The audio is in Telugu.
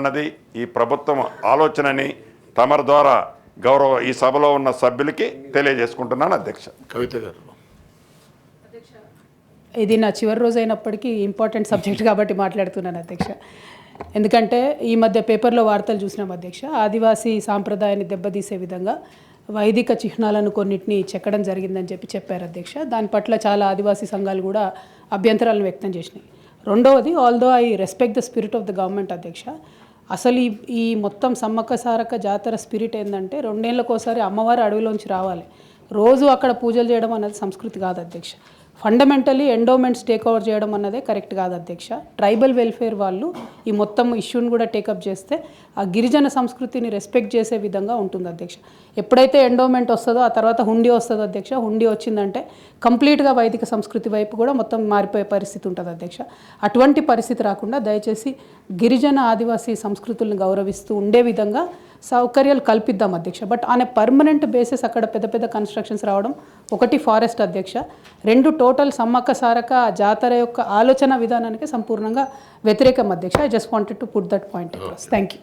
అన్నది ఈ ప్రభుత్వం ఆలోచనని తమరి ద్వారా గౌరవ ఈ సభలో ఉన్న సభ్యులకి తెలియజేసుకుంటున్నాను అధ్యక్ష. కవిత గారు, ఇది నా చివరి రోజు అయినప్పటికీ ఇంపార్టెంట్ సబ్జెక్ట్ కాబట్టి మాట్లాడుతున్నాను అధ్యక్ష. ఎందుకంటే ఈ మధ్య పేపర్లో వార్తలు చూసినాం అధ్యక్ష, ఆదివాసీ సాంప్రదాయాన్ని దెబ్బతీసే విధంగా వైదిక చిహ్నాలను కొన్నిటిని చెక్కడం జరిగిందని చెప్పారు అధ్యక్ష. దాని పట్ల చాలా ఆదివాసీ సంఘాలు కూడా అభ్యంతరాలను వ్యక్తం చేసినాయి. రెండవది, although I respect the spirit of the government అధ్యక్ష, అసలు ఈ మొత్తం సమ్మక్క సారక్క జాతర స్పిరిట్ ఏంటంటే 2 ఏళ్ళకోసారి అమ్మవారి అడవిలోంచి రావాలి, రోజు అక్కడ పూజలు చేయడం అన్నది సంస్కృతి కాదు అధ్యక్ష. ఫండమెంటలీ ఎండోమెంట్స్ టేక్ ఓవర్ చేయడం అన్నదే కరెక్ట్ కాదు అధ్యక్ష. ట్రైబల్ వెల్ఫేర్ వాళ్ళు ఈ మొత్తం ఇష్యూని కూడా టేకప్ చేస్తే ఆ గిరిజన సంస్కృతిని రెస్పెక్ట్ చేసే విధంగా ఉంటుంది అధ్యక్ష. ఎప్పుడైతే ఎండోమెంట్ వస్తుందో ఆ తర్వాత హుండీ వస్తుందో అధ్యక్ష, హుండీ వచ్చిందంటే కంప్లీట్గా వైదిక సంస్కృతి వైపు కూడా మొత్తం మారిపోయే పరిస్థితి ఉంటుంది అధ్యక్ష. అటువంటి పరిస్థితి రాకుండా దయచేసి గిరిజన ఆదివాసీ సంస్కృతులను గౌరవిస్తూ ఉండే విధంగా సౌకర్యాలు కల్పిద్దాం అధ్యక్ష. But on a permanent basis అక్కడ పెద్ద పెద్ద కన్స్ట్రక్షన్స్ రావడం, ఒకటి ఫారెస్ట్ అధ్యక్ష, 2 టోటల్ సమ్మక్క సారక్క జాతర యొక్క ఆలోచన విధానానికి సంపూర్ణంగా వ్యతిరేకం అధ్యక్ష. I just wanted to put that point across. Thank you.